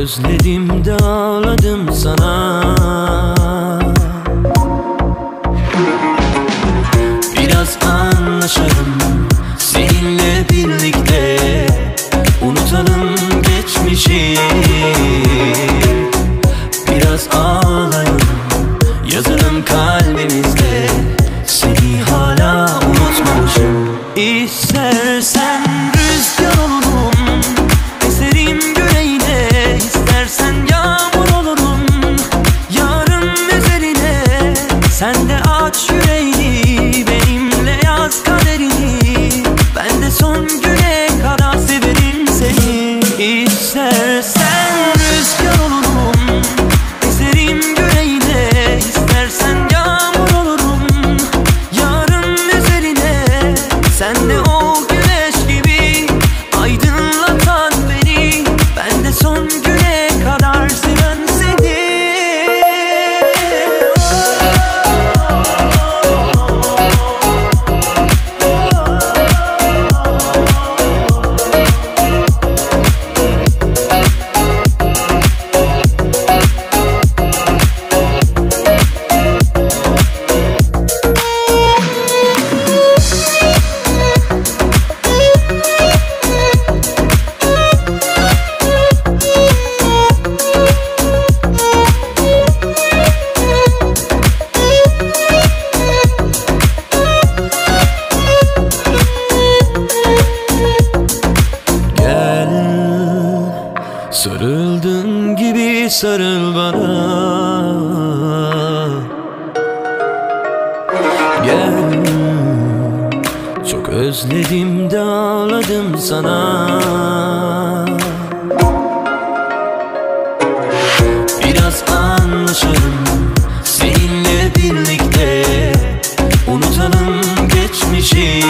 özledim de ağladım sana. Biraz anlaşalım seninle birlikte, unutalım geçmişi. Biraz ağlayalım, yazalım kalbimizde, seni hala unutmamışım. İstersen rüzgar olurum, eserim yüreğine. İstersen yağmur olurum, yarım üzerine. Sen de aç yüreğini, benimle yaz kaderini. Ben de son güne kadar severim seni. İstersen rüzgar olurum, eserim yüreğine. İstersen yağmur olurum, yarım üzerine. Sen de o güneş gibi aydınlatan beni. Ben de son güne kadar seven seni. Sarıldığın gibi sarıl bana. Gel, çok özledim de ağladım sana. Biraz anlaşalım seninle birlikte, unutalım geçmişi.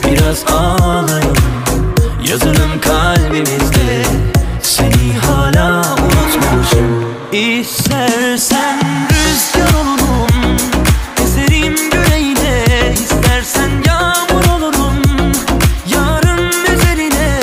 Biraz ağlayalım, yazalım kalbimizde, seni hala unutmamışım. İstersen rüzgar olurum, eserim yüreğine. İstersen yağmur olurum, yarım üzerine.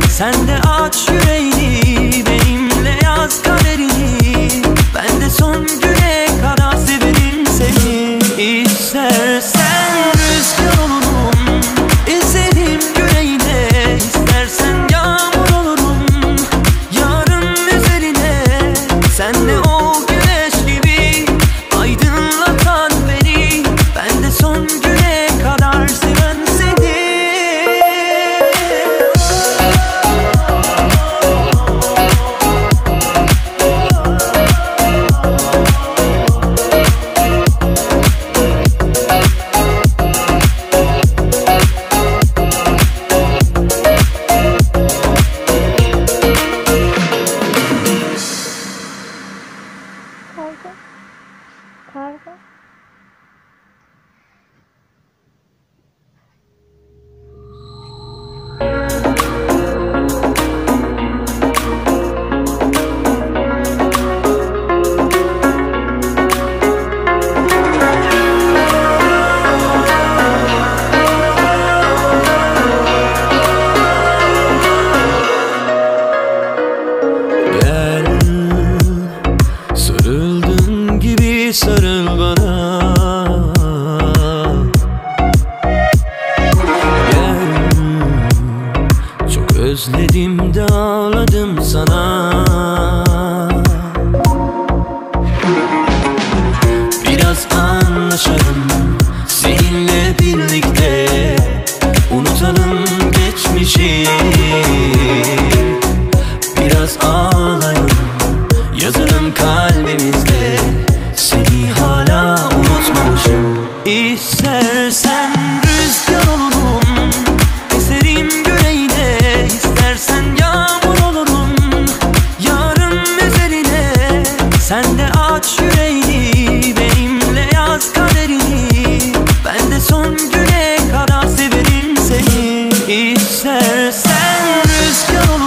Sen de aç yüreğini, benimle yaz kaderini. Ben de son güne kadar severim seni. İstersen rüzgar olurum, eserim yüreğine. İstersen yağmur olurum, yarım üzerine. Sen de o güneş gibi aydınlatan beni. Ben de son güne kadar seven seni. Karga. Karga. Gel, sarıldığın gibi sarıl bana. Gel, çok özledim de ağladım sana. Biraz anlaşalım seninle birlikte, unutalım geçmişi. Biraz ağlayalım, yazalım kalbimizde, seni hala unutmamışım. İstersen rüzgar olurum, eserim yüreğine. İstersen yağmur olurum, yarım üzerine. Sen de aç yüreğini, benimle yaz kaderini. Ben de son güne kadar severim seni. İstersen rüzgar olurum,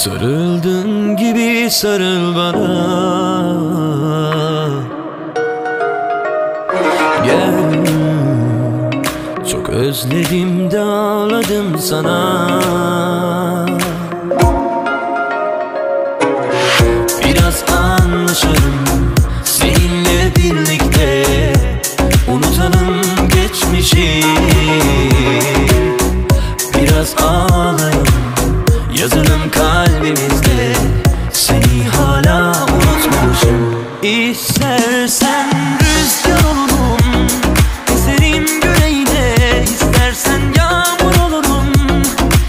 Sarıldığın gibi sarıl bana. Gel, çok özledim de ağladım sana. Biraz anlaşalım seninle birlikte, unutalım geçmişi. Biraz ağlayalım, yazalım kalbimizde, seni hala unutmamışım. İstersen rüzgar olurum, eserim yüreğine. İstersen yağmur olurum,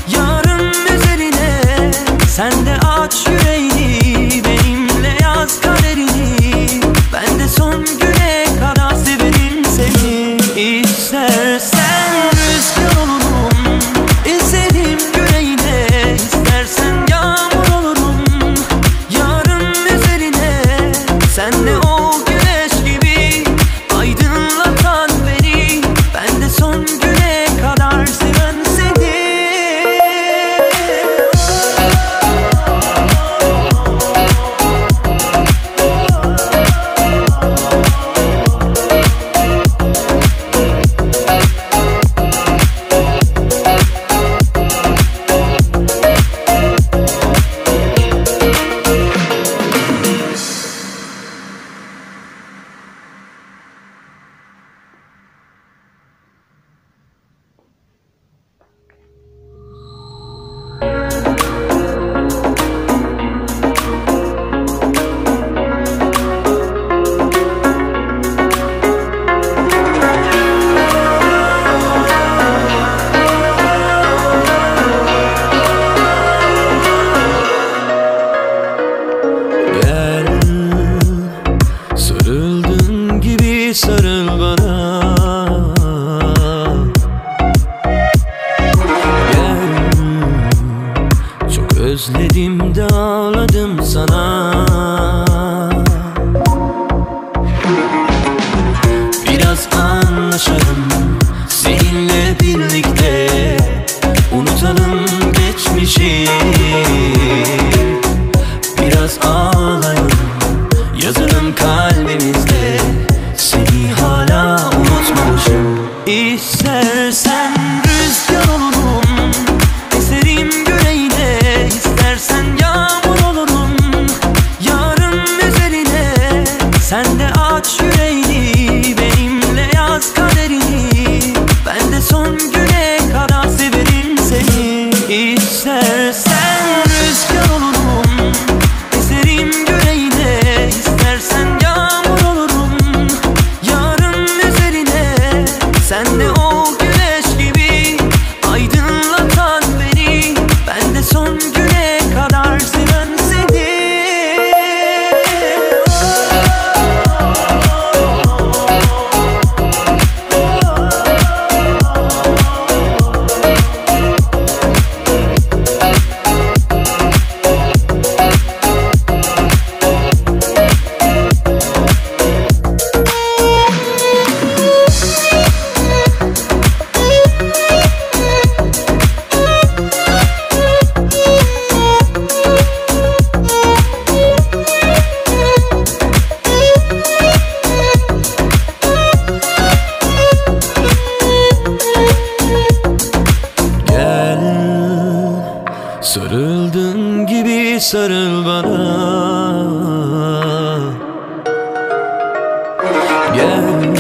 yarım üzerine. Sen de aç yüreğini, benimle yaz kaderini. Ben de son güne kadar severim seni. İstersen rüzgar olurum, eserim yüreğine. İstersen yağmur olurum, yarım üzerine. Sen de ol güneş gibi, aydınlatan beni. Ben de son güne kadar seven seni. Sarıldığın gibi sarıl bana. Gel, çok özledim de ağladım sana. Biraz anlaşalım seninle birlikte, unutalım geçmişi. Biraz ağlayalım, yazalım kalbimizde, seni hala unutmamışım. İstersen rüzgar olurum, eserim yüreğine. İstersen yağmur olurum, yarım üzerine. Sen de aç yüreğini, benimle yaz kaderini. Ben de son güne kadar severim seni. İstersen rüzgar olurum, eserim yüreğine. İstersen yağmur olurum, yarım üzerine. Sen de ol güneş gibi, aydınlatan beni. Ben de son güne kadar seven seni. Sarıldığın gibi sarıl bana. Gel,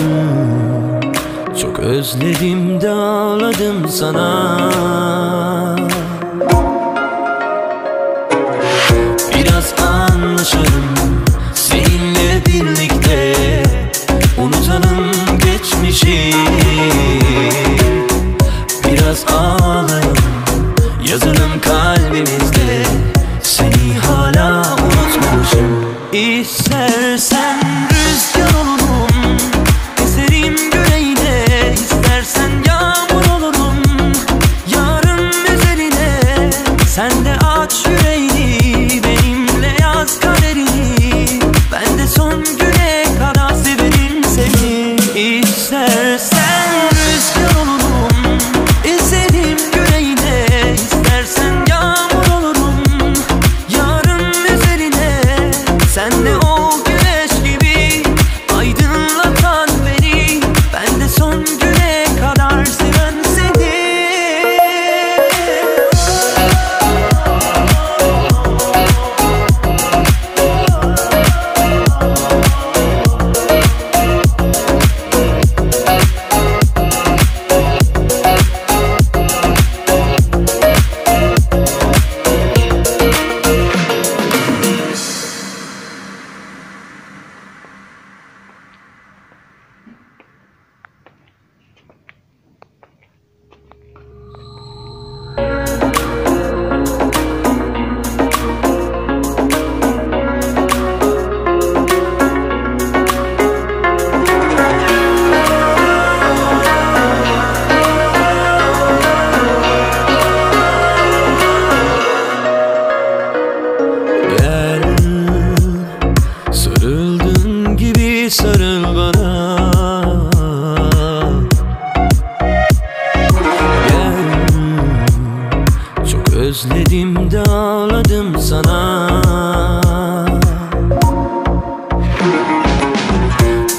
çok özledim de ağladım sana. Biraz anlaşalım seninle birlikte, unutalım geçmişi. Biraz ağlayalım, yazalım kalbimizde, seni hala unutmamışım. İstersen rüzgar olurum, eserim yüreğine. İstersen yağmur olurum, yarım üzerine. Sen de aç yüreğini, benimle yaz kaderini. Ben de son güne kadar severim seni. İstersen rüzgar olurum, eserim yüreğine. İstersen yağmur olurum, özledim de ağladım sana.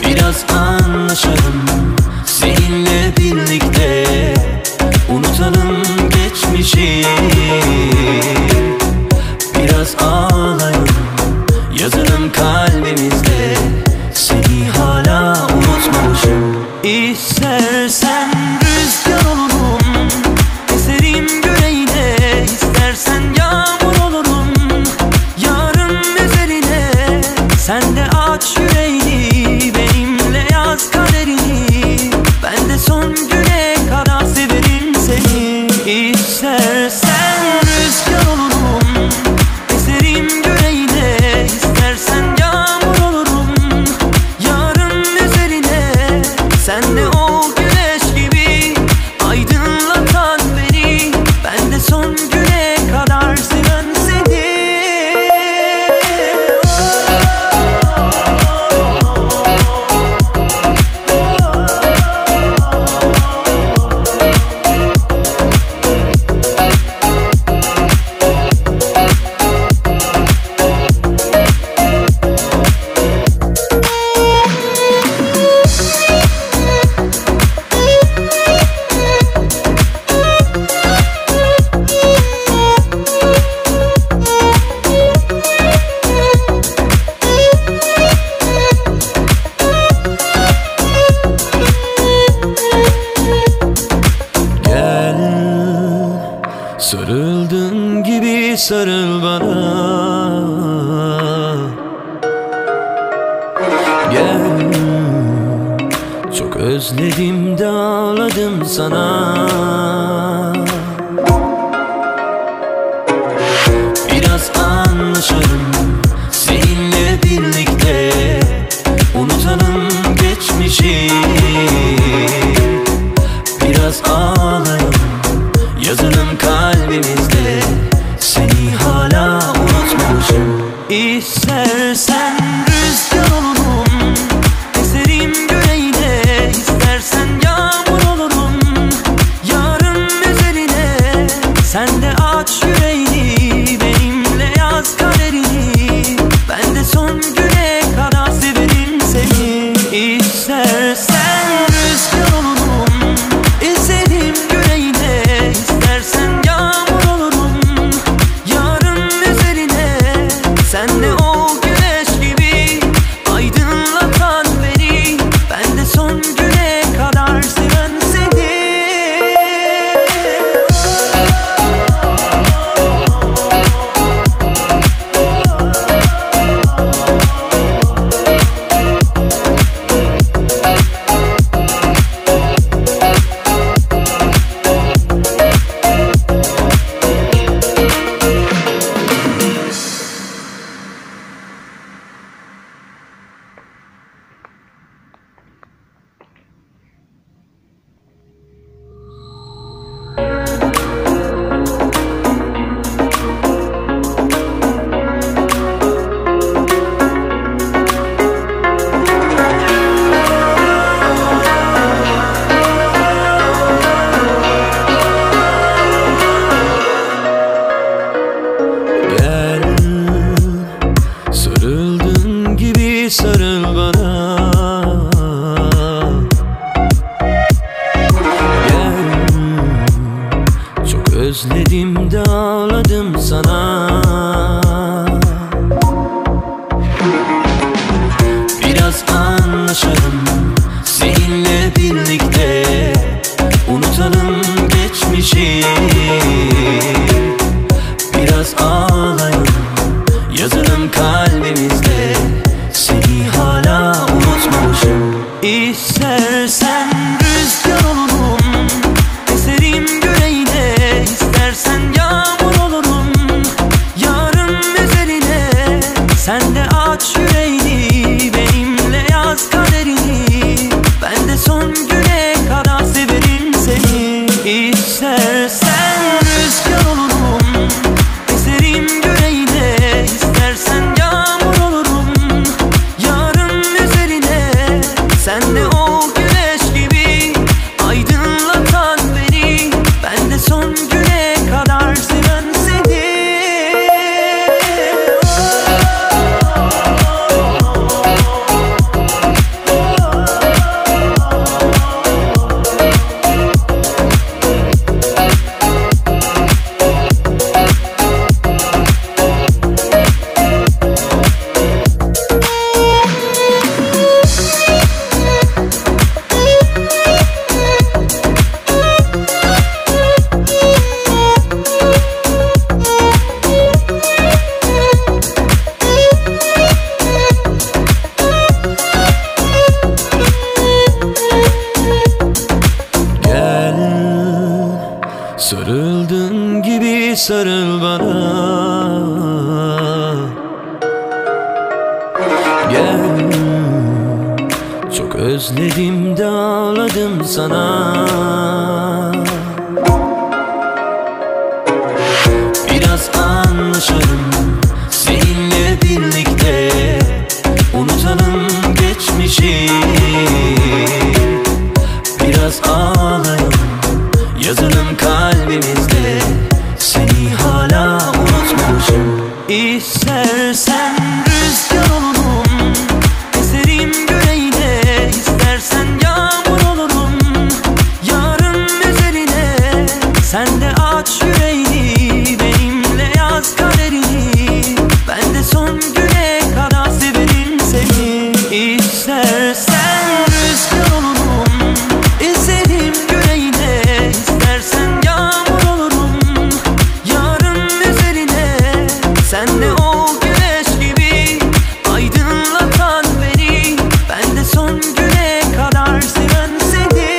Biraz anlaşalım seninle birlikte, unutalım geçmişi. Biraz ağlayalım, yazalım kalbimizde, seni hala unutmamışım. İstersen rüzgar olurum, eserim yüreğine, istersen yağmur olurum, yarım üzerine. Sen de aç yüreğini, benimle yaz kaderini, ben de son güne kadar severim seni. İstersen rüzgar olurum, eserim yüreğine, istersen yağmur olurum, yarım üzerine. Sen de o güneş gibi aydınlatan beni, ben de son güne kadar seven seni. Sarıldığın gibi sarıl bana, gel. Çok özledim de ağladım sana. Biraz anlaşalım seninle birlikte, unutalım geçmişi. Biraz ağlayalım, yazalım kalbimizde, seni hala unutmamışım. İstersen rüzgar olurum, eserim yüreğine, istersen yağmur olurum, yarım üzerine. Sen de aç yüreğini, benimle yaz kaderini, ben de son güne kadar severim seni. İstersen rüzgar olurum, eserim yüreğine, istersen yağmur olurum, yarım üzerine. Sen de o güneş gibi aydınlatan beni, ben de son güne kadar seven seni. Sarıldığın gibi sarıl bana, gel. Çok özledim de ağladım sana. Biraz anlaşalım seninle birlikte, unutalım geçmişi. Biraz ağlayalım, yazalım kalbimizde, seni hala unutmamışım. İstersen rüzgar olurum, eserim yüreğine, istersen yağmur olurum, yarım üzerine. Sen de aç yüreğini, benimle yaz kaderini, ben de son güne kadar severim seni. İstersen rüzgar olurum, eserim sarıl bana. Gel, çok özledim de ağladım sana. Biraz anlaşalım seninle birlikte, unutalım geçmişi. Biraz ağlayalım, yazalım kalbimizde, seni hala unutmamışım. İstersen rüzgar olurum, eserim yüreğine. İstersen yağmur olurum, yarım üzerine. Sen de aç yüreğini, benimle yaz kaderini. Ben de son güne kadar severim seni. İstersen rüzgar olurum, eserim yüreğine. İstersen yağmur olurum, yarım üzerine. Sen de o güneş gibi aydınlatan beni. Ben de son güne kadar seven seni.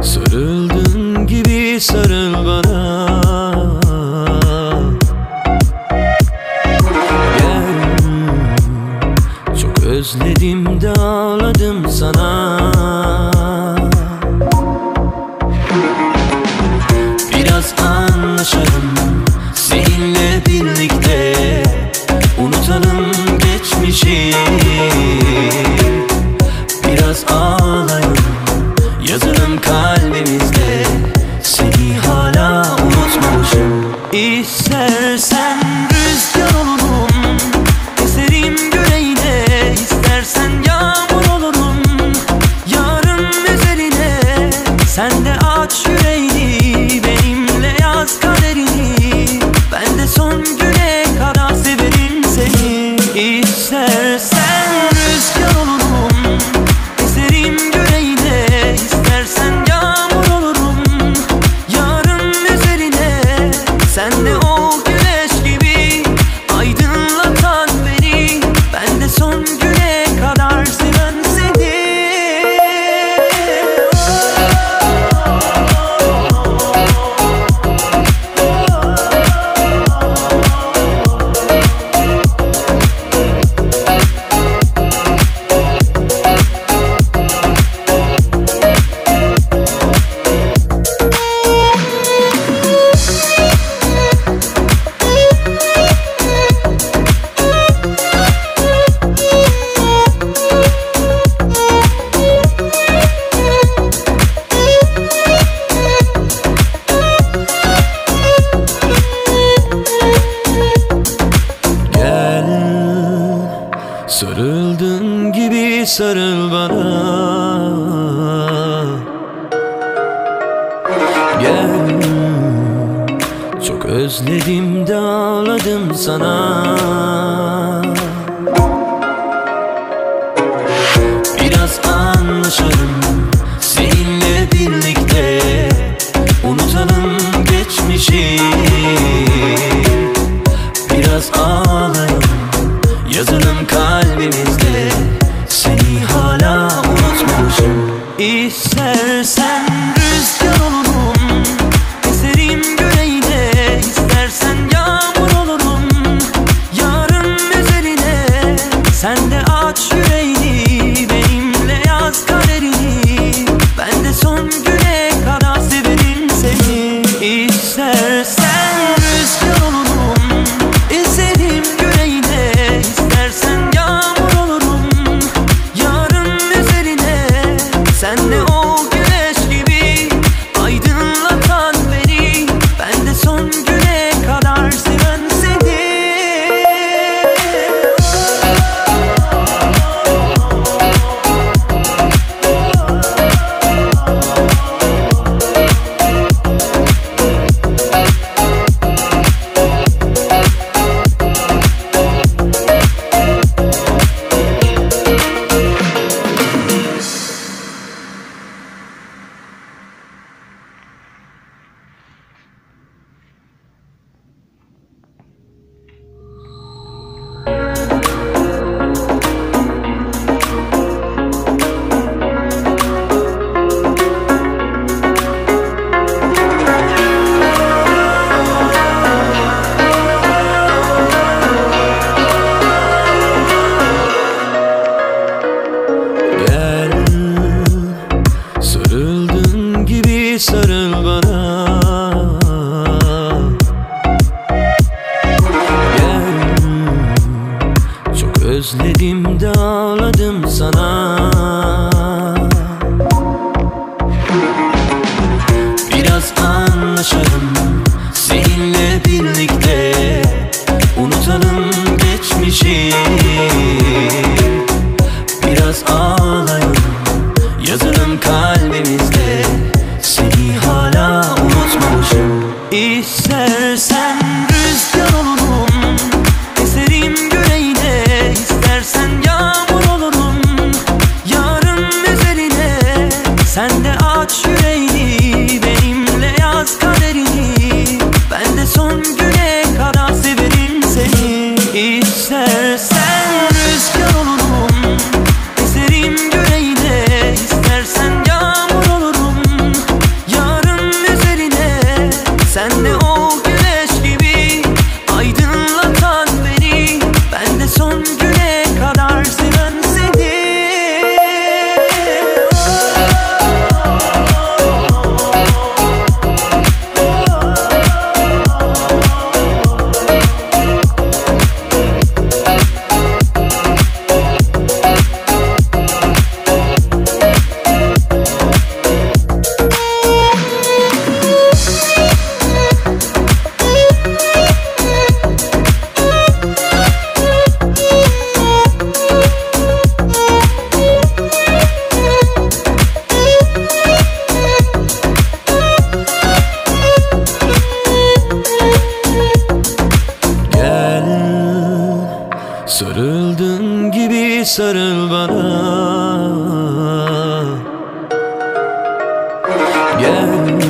Sarıldığın gibi sarıl bana. Gel, çok özledim de ağladım sana. Biraz anlaşalım seninle birlikte, unutalım geçmişi. Biraz ağlayalım, yazalım kalbimizde, seni hala unutmamışım. İstersen rüzgar olurum, eserim yüreğine. İstersen yağmur olurum, yarım üzerine. Sen de aç yüreğini, benimle yaz kaderini. Ben de son güne kadar severim seni. İstersen rüzgar olurum, eserim yüreğine. İstersen yağmur olurum, yarım üzerine. Sen de o güneş gibi aydınlatan beni. Ben de son güne kadar seven seni. Sarıldığın gibi sarıl bana. Gel, çok özledim de ağladım sana. Biraz anlaşalım seninle birlikte, unutalım geçmişi. Biraz ağlayalım, yazalım kalbimizde, seni hala unutmamışım. İstersen rüzgar olurum, eserim yüreğine. İstersen yağmur olurum, yarım üzerine. Sen de aç yüreğini, benimle yaz kaderini. Ben de son güne kadar severim seni. İstersen rüzgar olurum, eserim yüreğine. İstersen yağmur olurum, yarım üzerine. anlaşalım seninle birlikte. Unutalım geçmişi, biraz ağlayalım, yazalım kalbimizde. Seni hala unutmamışım. İstersen rüzgar olurum, eserim yüreğine. İstersen yağmur olurum, yarım üzerine. Sen de aç yüreğini, benimle yaz kaderini. Ben de son güne kadar severim seni. İstersen rüzgar olurum, eserim yüreğine. İstersen yağmur olurum, yarım üzerine. Sen de o güneş gibi aydınlatan beni. Ben de son güne kadar seven seni. Sarıldığın gibi sarıl bana. Gel,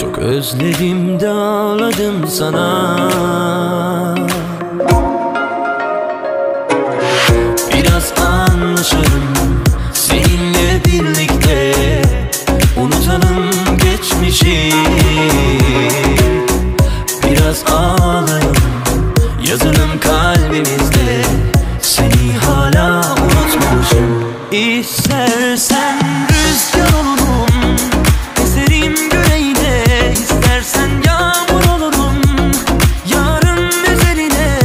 çok özledim de ağladım sana. Biraz anlaşalım seninle birlikte. Unutalım geçmişi, biraz ağlayalım, yazalım kalbimizde. Seni hala unutmamışım. İstersen rüzgar olurum, eserim yüreğine. İstersen yağmur olurum, yarım üzerine.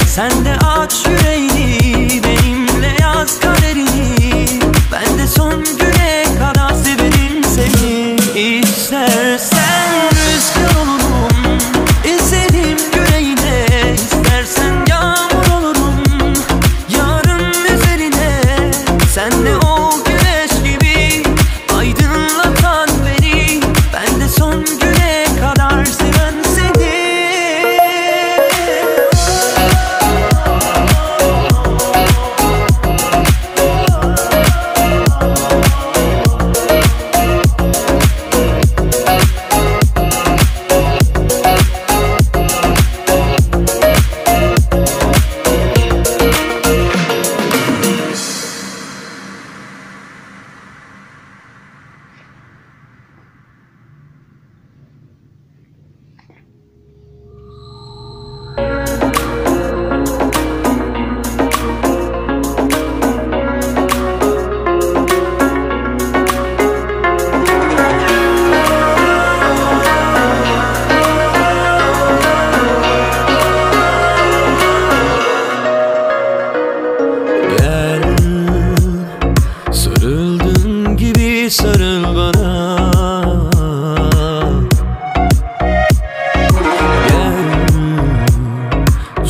Sen de aç yüreğini, benimle yaz kaderini. Ben de son güne kadar severim seni. İstersen rüzgar olurum, eserim yüreğine. İstersen yağmur olurum, yarım üzerine. Sen de o güneş gibi aydınlatan beni. Ben de son güne kadar seven seni. Sarıldığın gibi sarıl bana. Gel,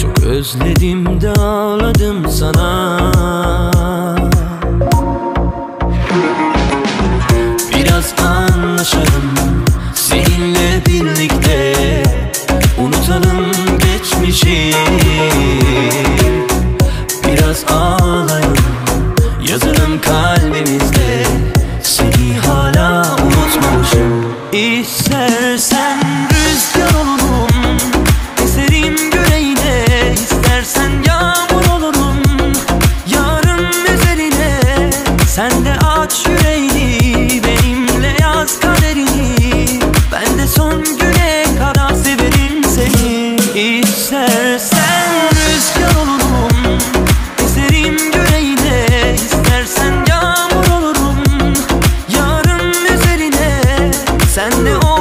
çok özledim de ağladım sana. Biraz anlaşalım seninle birlikte. Unutalım geçmişi, biraz ağlayalım, yazalım kalbimizde. Seni hala unutmamışım. İstersen rüzgar olurum, eserim yüreğine. İstersen yağmur olurum, yarım üzerine. Sen de aç yüreğini, benimle yaz kaderini. Ben de son güne kadar severim seni. İstersen rüzgar olurum, eserim yüreğine. İstersen yağmur olurum, yarım üzerine. Sen de o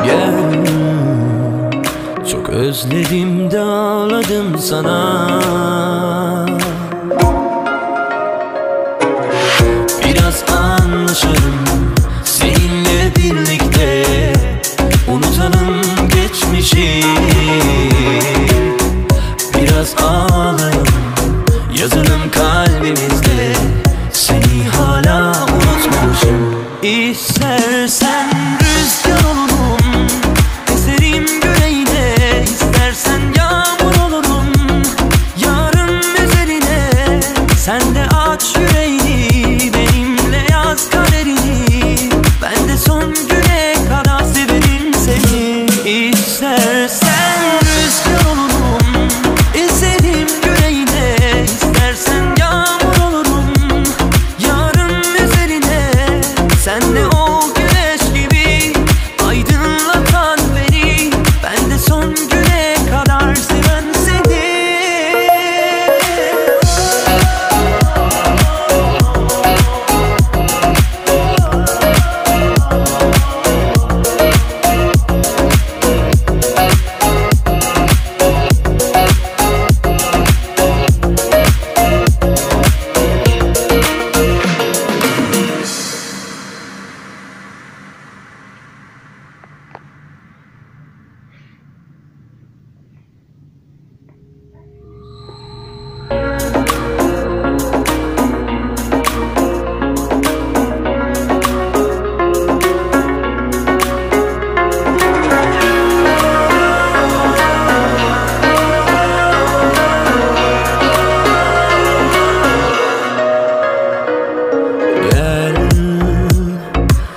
Gel, çok özledim de ağladım sana. Biraz anlaşalım seninle birlikte, unutalım geçmişi. Biraz ağlayalım, yazalım kalbimizde, seni hala unutmamışım. İstersen rüzgar olurum, eserim yüreğine. İstersen yağmur olurum, yarım üzerine. Sen de aç yüreğini, benimle yaz kaderini. Ben de son güne kadar severim seni. İstersen rüzgar olurum, eserim yüreğine. İstersen yağmur olurum, yarım üzerine. Sen de o güneş gibi aydınlatan beni. Ben de son güne kadar seven seni.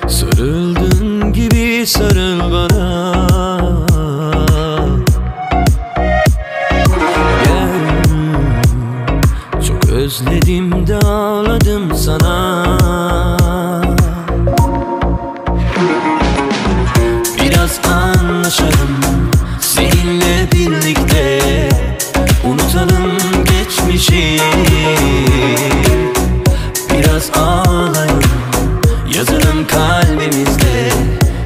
Sarıldığın gibi sarıl bana. Gel, çok özledim de ağladım sana. Biraz anlaşalım seninle birlikte, unutalım geçmişi. Biraz ağlayalım, yazalım kalbimizde,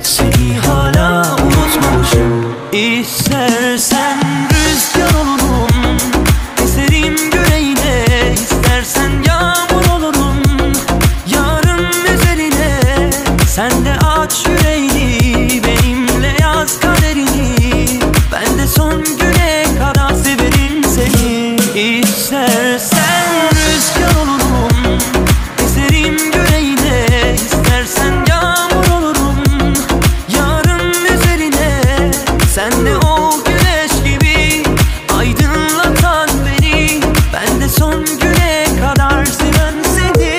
seni hala unutmamışım. İstersen rüzgar olurum, eserim yüreğine. İstersen yağmur olurum, yarım üzerine. Sen de aç yüreğini, benimle yaz kaderini. Ben de son güne kadar severim seni. İstersen rüzgar olurum, eserim yüreğine. İstersen yağmur olurum, yarım üzerine. Sen de o güneş gibi aydınlatan beni. Ben de son güne kadar seven seni.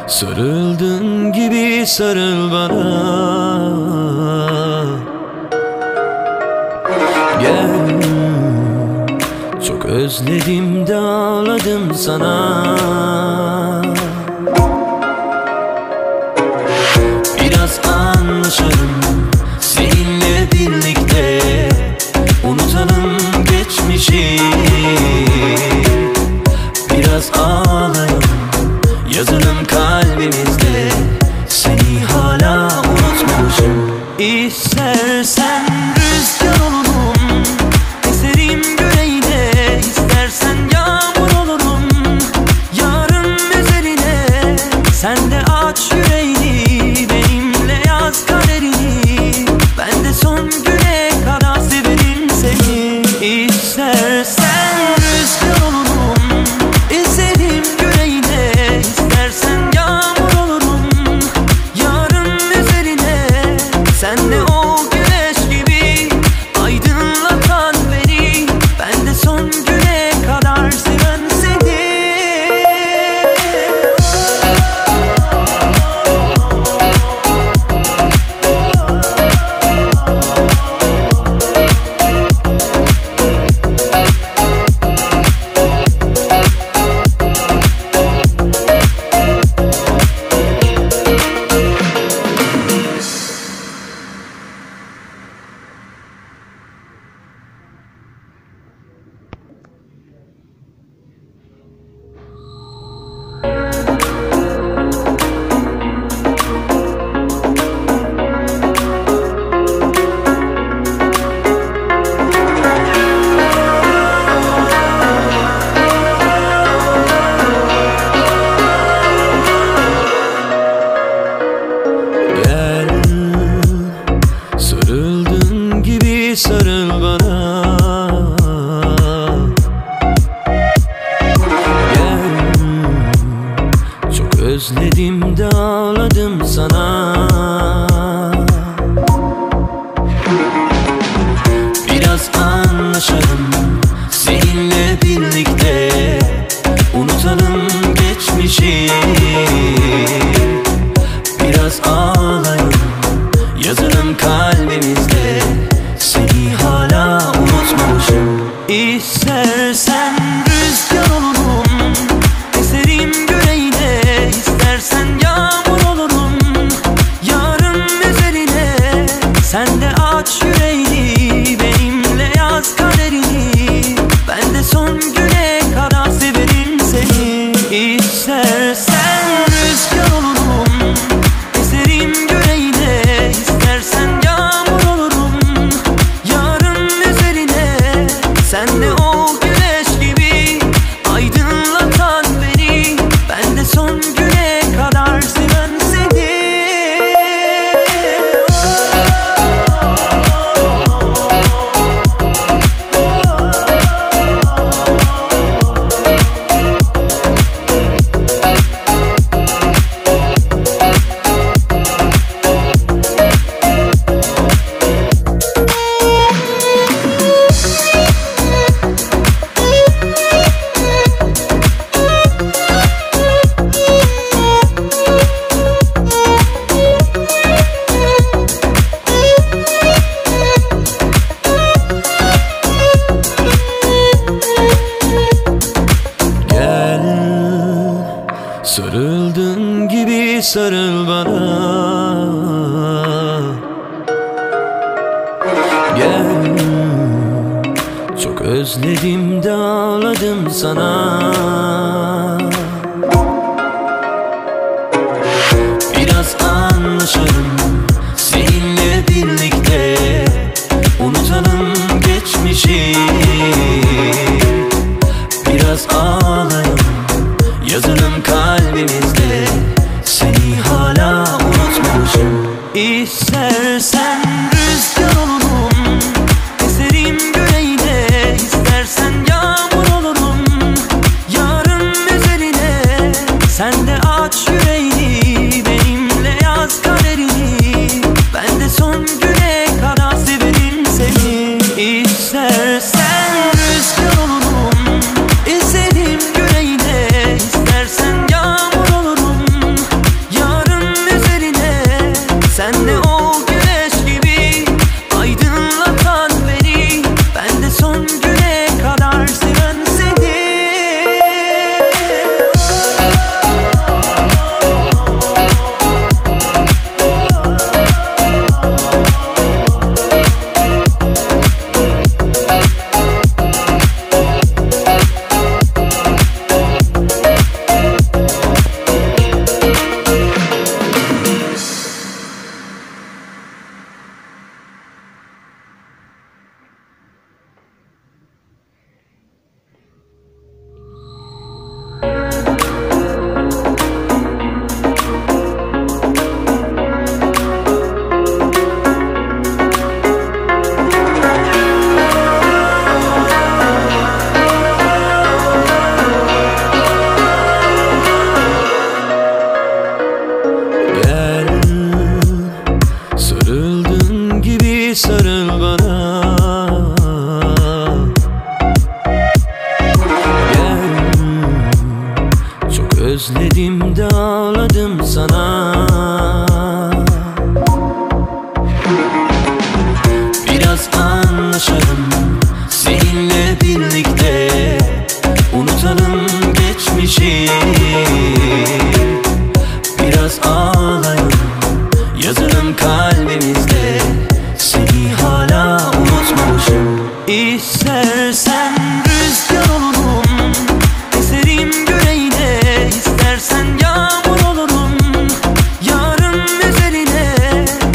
Sarıldığın gibi sarıl bana. Gel, çok özledim de ağladım sana. Biraz anlaşalım seninle birlikte, unutalım geçmişi. Biraz ağlayalım, yazalım kalbimizde, seni hala unutmamışım. İstersen rüzgar olurum, eserim yüreğine. İstersen yağmur olurum, yarım üzerine. Sen de aç yüreğini, benimle yaz kaderini. Ben de son güne kadar severim seni. İstersen rüzgar olurum, eserim yüreğine. İstersen yağmur olurum, yarım üzerine. Sen de o güneş gibi aydınlatan beni. özledim de ağladım sana. Biraz anlaşalım seninle birlikte, unutalım geçmişi. Biraz ağlayalım, yazalım kalbimizde, seni hala unutmamışım. İstersen rüzgar olurum, eserim yüreğine. İstersen yağmur olurum, yarım üzerine. Sen de aç yüreğini, benimle yaz kaderini. Ben de son güne kadar severim seni. İstersen rüzgar olurum, eserim yüreğine. İstersen yağmur olurum, yarım üzerine. Sen de o güneş gibi aydınlatan beni. Ben de son güne kadar seven seni. Sarıldığın gibi sarıl bana. Gel, çok özledim de ağladım sana. Biraz anlaşalım seninle birlikte, unutalım geçmişi. Biraz ağlayalım, yazalım kalbimizde, seni hala unutmamışım. İstersen rüzgar olurum, eserim yüreğine. İstersen yağmur olurum, yarım üzerine. Sen de aç yüreğini, benimle yaz kaderini. Ben de son güne kadar severim seni. İstersen rüzgar olurum, eserim yüreğine. İstersen yağmur olurum, yarım üzerine. Sen de o güneş gibi aydınlatan beni. Ben de son güne kadar seven seni. Sarıldığın gibi sarıl bana. Gel, çok özledim de ağladım sana. Biraz anlaşalım seninle birlikte, unutalım geçmişi. Biraz ağlayalım, yazalım kalbimizde, seni hala unutmamışım. İstersen rüzgar olurum, eserim yüreğine. İstersen yağmur olurum, yarım üzerine.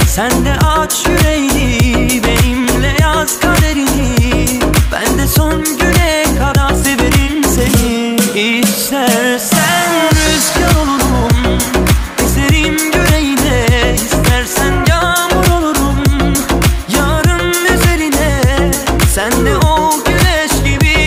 Sen de aç yüreğini, benimle yaz kaderini. Ben de son güne kadar severim seni. İstersen rüzgar olurum, eserim yüreğine. İstersen yağmur olurum, yarım üzerine. Sen de o güneş gibi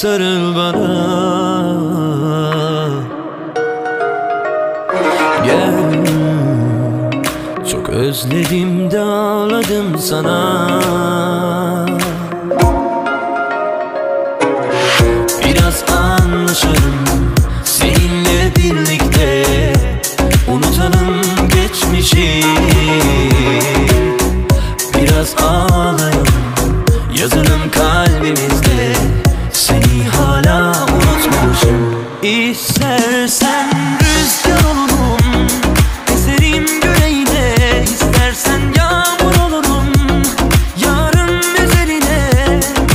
sarıl bana. Gel, çok özledim de ağladım sana. Biraz anlaşalım seninle birlikte, unutalım geçmişi. Biraz ağlayalım, yazalım kalbimizde, seni hala unutmamışım. İstersen rüzgar olurum, eserim yüreğine. İstersen yağmur olurum, yarım üzerine.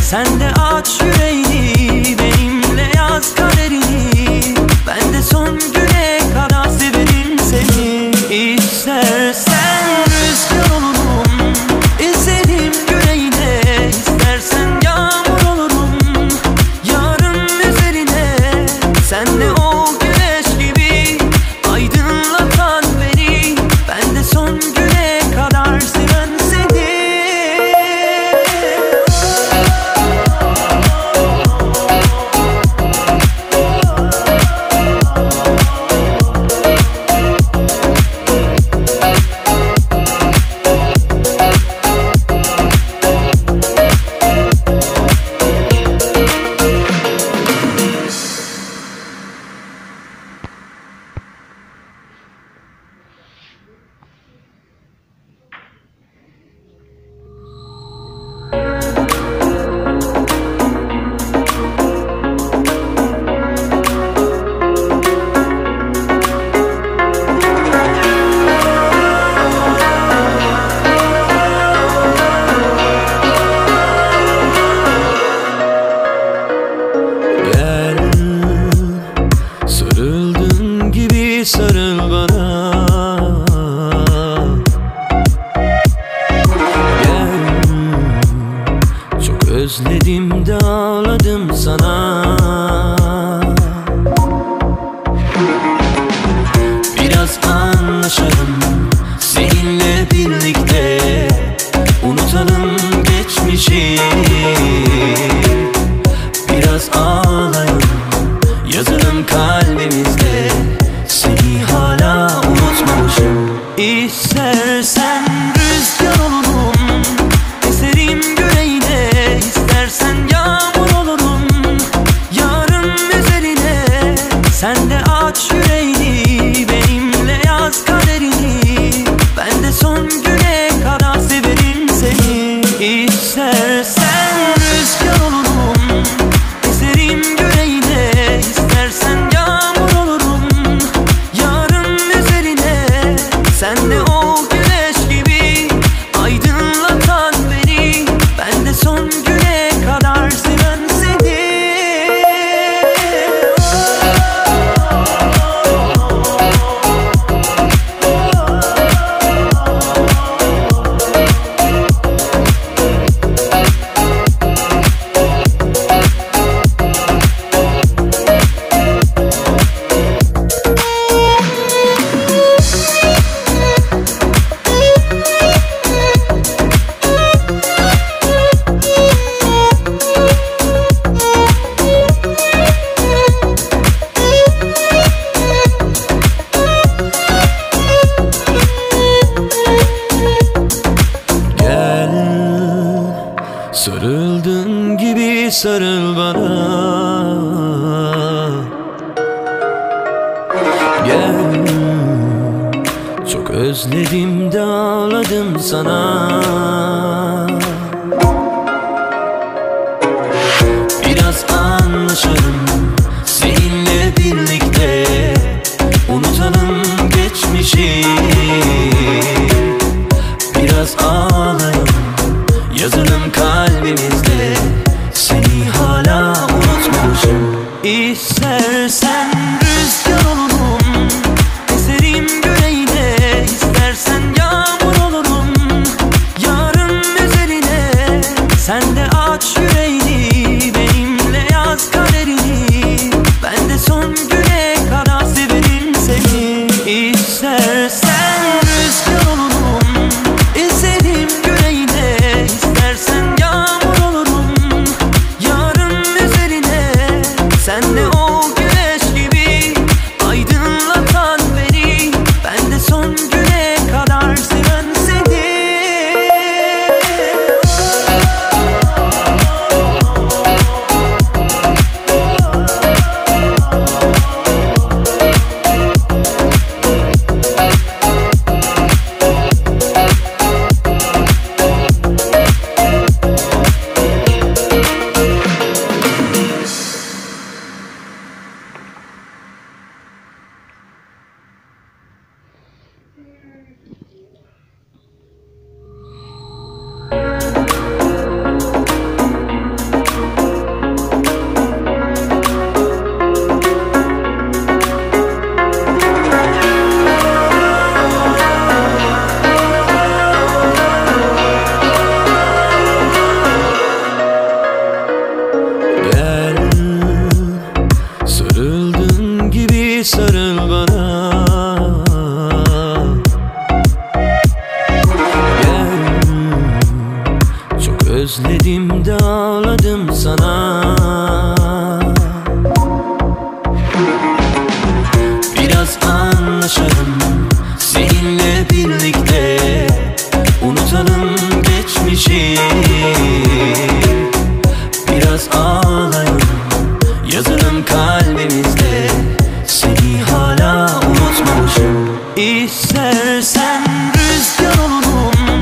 Sen de aç yüreğini, benimle yaz kaderini. Ben de son güne kadar severim seni. İstersen rüzgar olurum, eserim yüreğine. İstersen yağmur olurum, yarım üzerine. Sen de o güneş gibi aydınlatan beni. Ben de son güne kadar seven seni. Sarıldığın gibi sarıl bana. Gel, çok özledim de ağladım sana. Biraz anlaşalım seninle birlikte, unutalım geçmişi. Biraz ağlayalım, yazalım kalbimizde, seni hala unutmamışım. İstersen rüzgar olurum, eserim yüreğine. İstersen yağmur olurum, yarım üzerine. Sen de aç yüreğini, benimle yaz kaderini. Ben de son güne kadar severim seni. İstersen rüzgar olurum, eserim yüreğine. İstersen yağmur olurum, yarım üzerine. Sen de o güneş gibi aydınlatan beni. Ben de son güne kadar seven seni. Sarıldığın gibi sarıl bana. Gel, çok özledim de ağladım sana. Biraz anlaşalım seninle birlikte, unutalım geçmişi. Biraz ağlayalım, yazalım kalbimizde, seni hala unutmamışım. İstersen rüzgar olurum, eserim yüreğine. İstersen yağmur olurum, yarım üzerine. Sen de aç yüreğini, benimle yaz kaderini. Ben de son güne kadar severim seni. İstersen rüzgar olurum, eserim yüreğine. İstersen yağmur olurum, özledim de ağladım sana. Biraz anlaşalım seninle birlikte, unutalım geçmişi. Biraz ağlayalım, yazalım kalbimizde, seni hala unutmamışım. İstersen rüzgar olurum,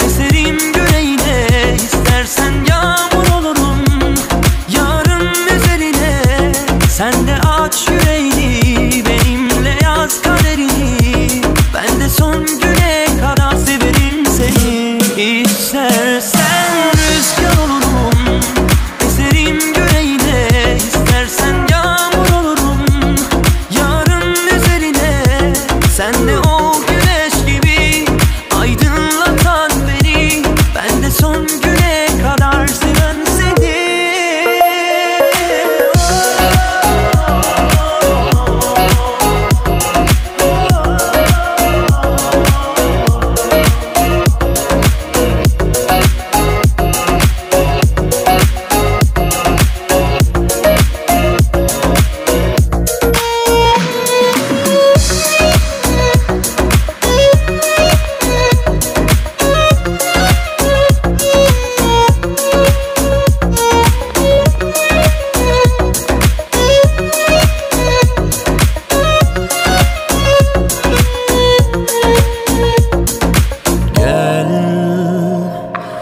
eserim güneyine, istersen yağmur olurum, yarın üzerine. Sen de aç yüreğini, benimle yaz kaderini, ben de son güne kadar severim seni. İstersen rüzgar olurum, eserim güneyine, istersen yağmur olurum, yarın üzerine. Sen de o güneş gibi aydınlatan beni, ben de son güne kadar seven seni.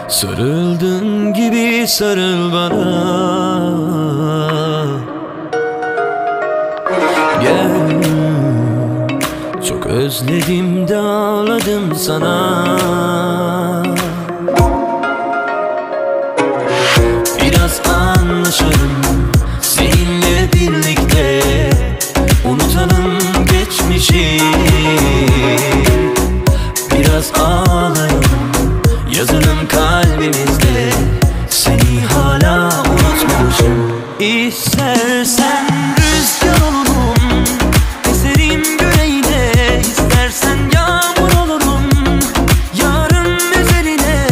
Sarıldığın gibi sarıl bana, gel. Çok özledim de ağladım sana. Biraz anlaşalım seninle birlikte, unutalım geçmişi. Biraz ağlayalım, yazalım kalbimizde, seni hala unutmamışım. İstersen rüzgar olurum, eserim güneyine, istersen yağmur olurum, yarın üzerine.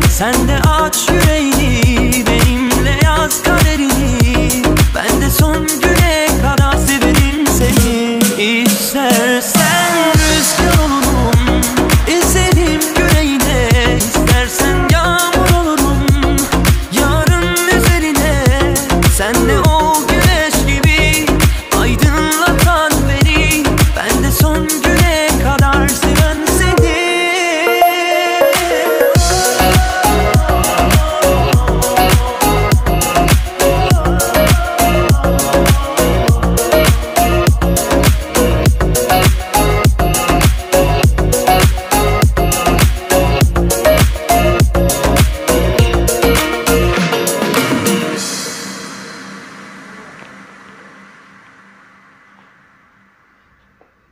Sen de aç yüreğini, benimle yaz kaderini, ben de son güne kadar severim seni. İstersen rüzgar olurum, eserim güneyine, istersen yağmur olurum, yarın üzerine. Sen de o güneş gibi aydınlatan beni, ben de son güne kadar seven seni.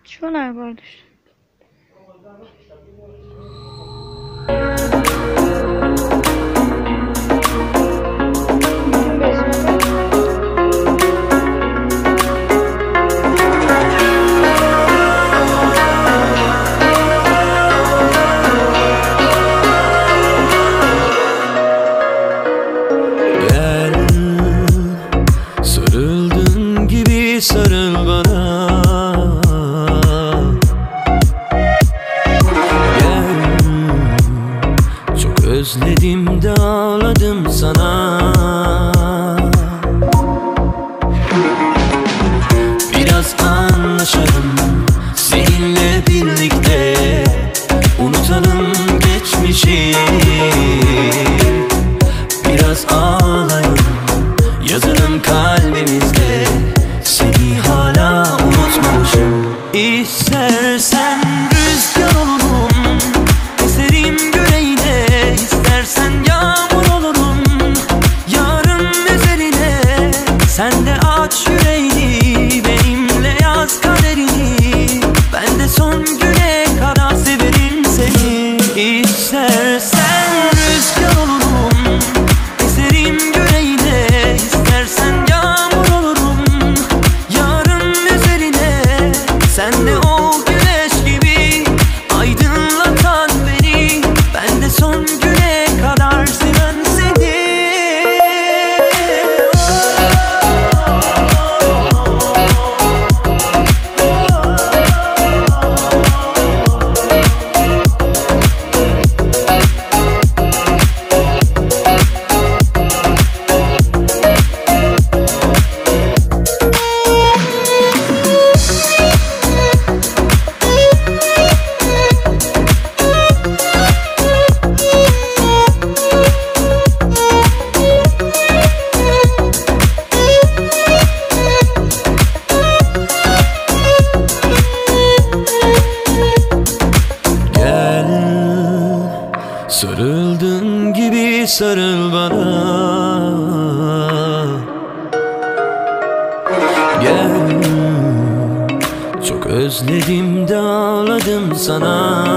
Schon arbeitet. Gel, sarıldığın gibi sarıl bana. Özledim de ağladım sana. Biraz anlaşalım seninle birlikte, unutalım geçmişi. Biraz ağlayalım, yazalım kalbimizde, seni hala unutmamışım. İstersen rüzgar olurum, eserim güneyine, istersen yağmur olurum, yarın üzerine. Sen de aç yüreğini, benimle yaz kaderini, ben de son güne kadar severim seni. İstersen rüzgar Aldığın gibi sarıl bana. Gel, çok özledim de ağladım sana.